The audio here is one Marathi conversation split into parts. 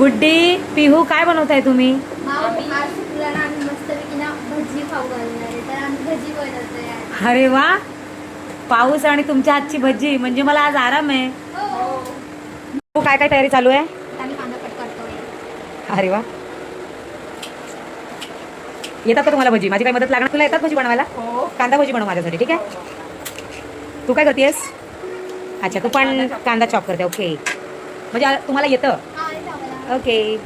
गुड्डी, पिहू काय बनवताय तुम्ही? अरे वा, पाऊस आणि तुमच्या हातची भजी म्हणजे मला आज आराम आहे. काय काय तयारी चालू आहे? अरे वा, येतात का तुम्हाला भजी? माझी काही मदत लागणार? तुला येतात भजी बनवायला? कांदा भजी बनव माझ्यासाठी, ठीक आहे? तू काय करतेस? अच्छा, तू पण कांदा चॉप करते. ओके, म्हणजे तुम्हाला येतं? ओके.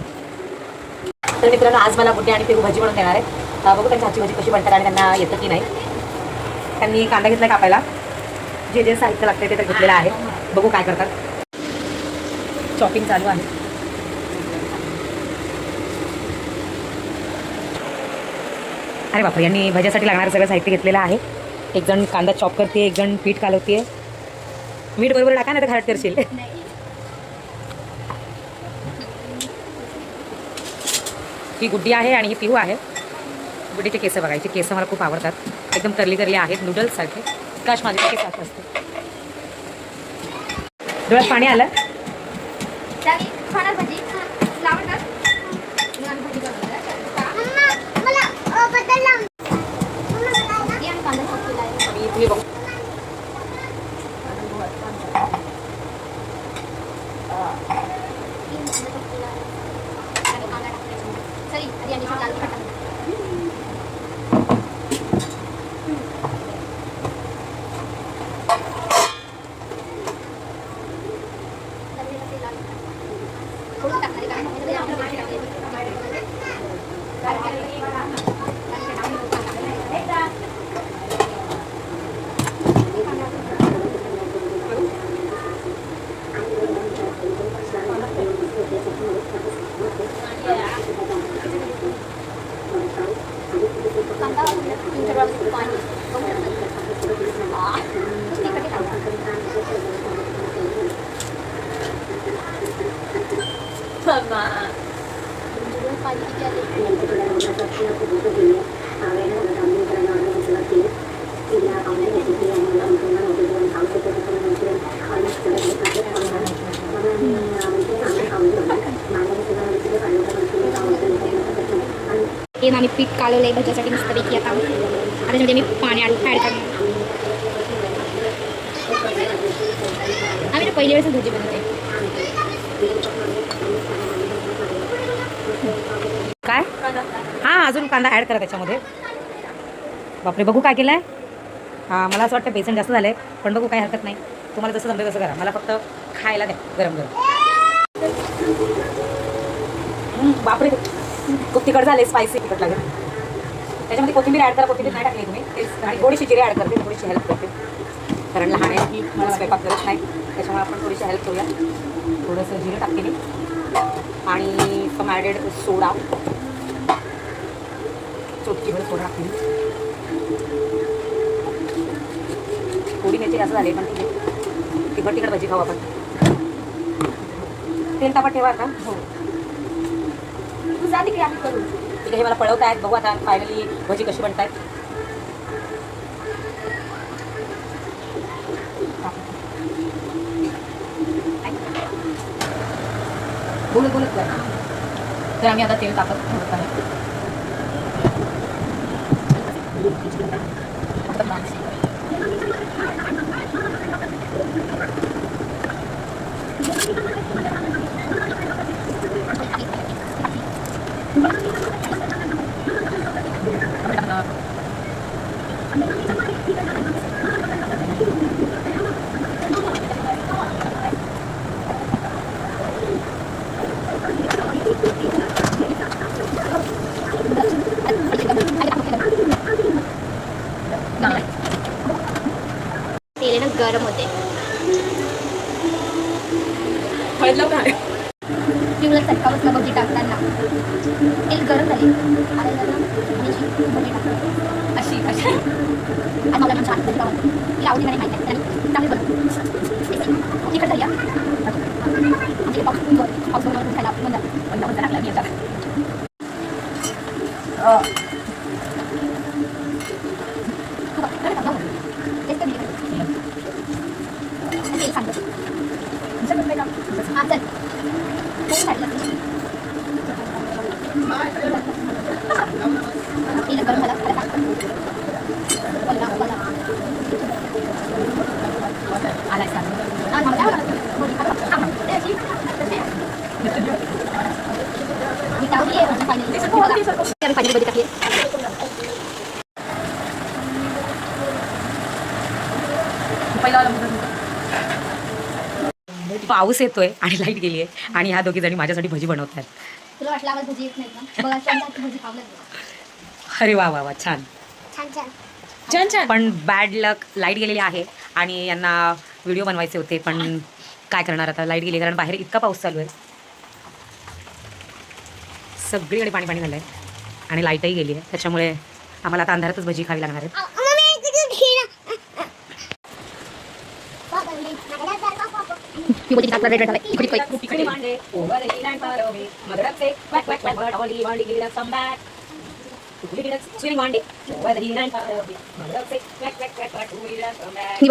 तर मित्रांनो, आज मला गुड्डी आणि पिहू भजी बनवून देणार आहे. बघू त्यांची हातची भजी कशी बनतात आणि त्यांना येतं की नाही. त्यांनी कांदा घेतला कापायला, जे जे साहित्य लागते ते तर घेतलेलं आहे. बघू काय करतात. चॉपिंग चालू आहे. अरे बापरे, यांनी भज्यासाठी लागणारं सगळं साहित्य घेतलेलं आहे. एक जण कांदा चॉप करते, एक जण पीठ कालवते. मीठ बरोबर टाका, नाही तर घाट करशील. ही गुड्डी आहे आणि ही पिहू आहे. गुड्डीचे केस बघायचे, केस मला खूप आवडतात. एकदम करली करली आहेत, नूडल्स सारखे. काश माझे केस सारखे असते. डोळ्यात पाणी आलं. आणि पीठ कालवलंय भज्यासाठी मस्तपैकी. आता त्याच्यामध्ये मी पाणी ॲड करणार. आम्ही ना पहिली वेळेस भजी बनवते. काय? हां, अजून कांदा ॲड करा त्याच्यामध्ये. बापरे, बघू काय केलं आहे. हां, मला असं वाटतं बेसन जास्त झालं आहे, पण बघू काही हरकत नाही. तुम्हाला जसं जमतं तसं करा. मला फक्त खायला द्या गरम गरम. बापरे, खूप तिखट झाले, स्पायसी तिखट लागेल. त्याच्यामध्ये कोथिंबीर ॲड करा. कोथिंबीर नाही टाकली तुम्ही, आणि थोडीशी जिरे ॲड करते, थोडीशी हेल्प करते. कारण लहान आहे, मला स्वयंपाक करत नाही, त्याच्यामुळे आपण थोडीशी हेल्प करूया. थोडंसं जिरे टाकते मी, आणि सम ॲडेड सोडा, चोटकीभर सोडा टाकते. थोडी मिरची जास्त झाली, पण ठीक आहे. तिखट तिखट भजी खाऊ आपण. तेल तापत ठेवा आता. हो, तू जा तिकडे, आम्ही करू. ठीक आहे, हे मला पळवत आहेत. बघू आता फायनली भजी कशी बनत आहेत. बोलत बोलत कर. तर आम्ही आता तेल तापत ठेवत आहे. तेल ना गरम होते. पिवळा चटका बसला भजी टाकताना. तेल गरम झाले, अशी अशी मला पण छान तिला आवडी नाही माहिती आहे. चांगली बनवतो तिखट झाली. आमचे पाऊस खायला बंद लागला मी आता. तेल सांगतो. गरम झालं आलाय सांग. पाऊस येतोय आणि लाईट गेली आहे आणि ह्या दोघी जणी माझ्यासाठी भजी बनवत आहेत. तुला वाटलं आम्हाला भजी येत नाही ना बघा आमच्या भजी खावलं अरे वा वा वा छान छान छान छान छान. पण बॅड लक लाईट गेलेली आहे आणि यांना व्हिडिओ बनवायचे होते पण काय करणार आता लाईट गेली कारण बाहेर इतका पाऊस चालू आहे सगळीकडे पाणी पाणी झालं आहे आणि लाईटही गेली आहे त्याच्यामुळे आम्हाला आता अंधारातच भजी खावी लागणार आहे. ही बाई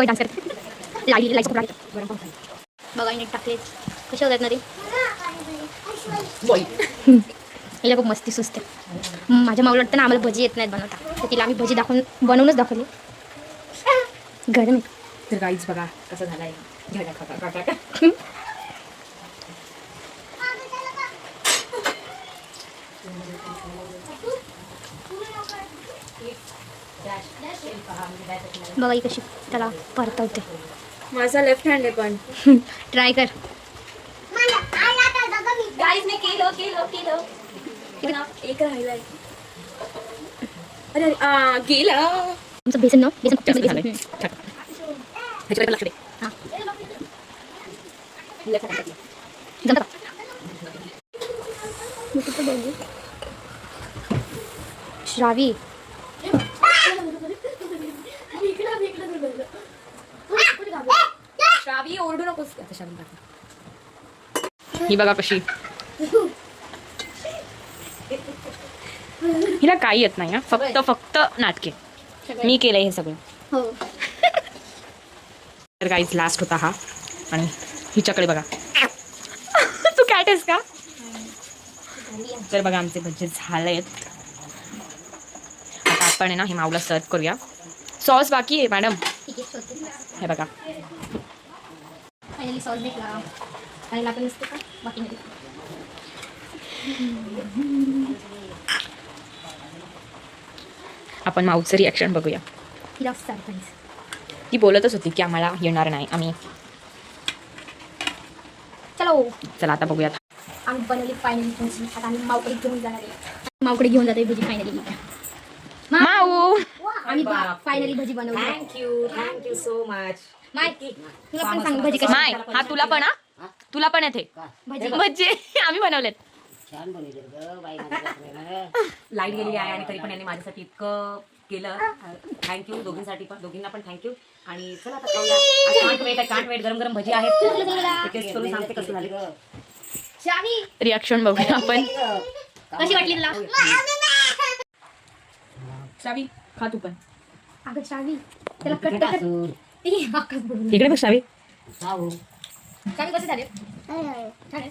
डान्स करते लाईट बघा नीट टाकले कसे होतात ना ते हिला खूप मस्ती सुचते माझ्या माऊला वाटतं ना आम्हाला भजी येत नाहीत बनवता तर तिला आम्ही भजी बनवूनच दाखवली गरम तर काहीच बघा कसं झालंय. बघा ही कशी त्याला परतवते माझा लेफ्ट हँड आहे पण ट्राय कर एक राहिलाय. अरे गेला. आमचं बेसन ना बेसन खूप चांगलं झालंय. ह्याच्याकडे पण लक्ष दे. हां जमतं का? मी कुठं बघू श्रावी श्रावी ओरडू नकोस. ही बघा कशी हिला काही येत नाही फक्त नाटके मी केलंय हे सगळं. हो तर काहीच लास्ट होता हा आणि हिच्याकडे बघा तू कॅट आहेस का. तर बघा आमचे भजी झालेत आता आपण आहे ना हे माऊला सर्व करूया. सॉस बाकी आहे मॅडम ठीक आहे शोधते हे बघा. फायनली सॉस भेटला आणि आपण नसते का बाकी नाही आपण माऊचं रिॲक्शन बघूया. तिला सरप्राईज ती बोलतच होती की आम्हाला येणार नाही आम्ही. चलो चला आता बघूयात. आम्ही बनवली फायनली भजी आता आम्ही माऊकडे घेऊन जाणार आहे माऊकडे घेऊन जाते भजी फायनली माऊ आम्ही फायनली भजी बनवली थँक्यू सो मच. माहिती तुला पण सांग भजी कशी माय हा तुला पण तुला पण येते भजी भजी आम्ही बनवलेत. छान बनवले ग बाई लाईट गेलेली आहे आणि तरी पण यांनी माझ्यासाठी इतकं केलं. थँक्यू दोघींना पण थँक्यू. आणि चला आता खाऊया. कांट वेट गरम गरम भजी आहेत. टेस्ट करून सांगते कसं झालं. श्रावी रिॲक्शन बघूया आपण. कशी वाटली तुला श्रावी खा तू पण. अगं श्रावी त्याला कट कर इकडे बघ शावी. श्रावी कसे झाले छान आहे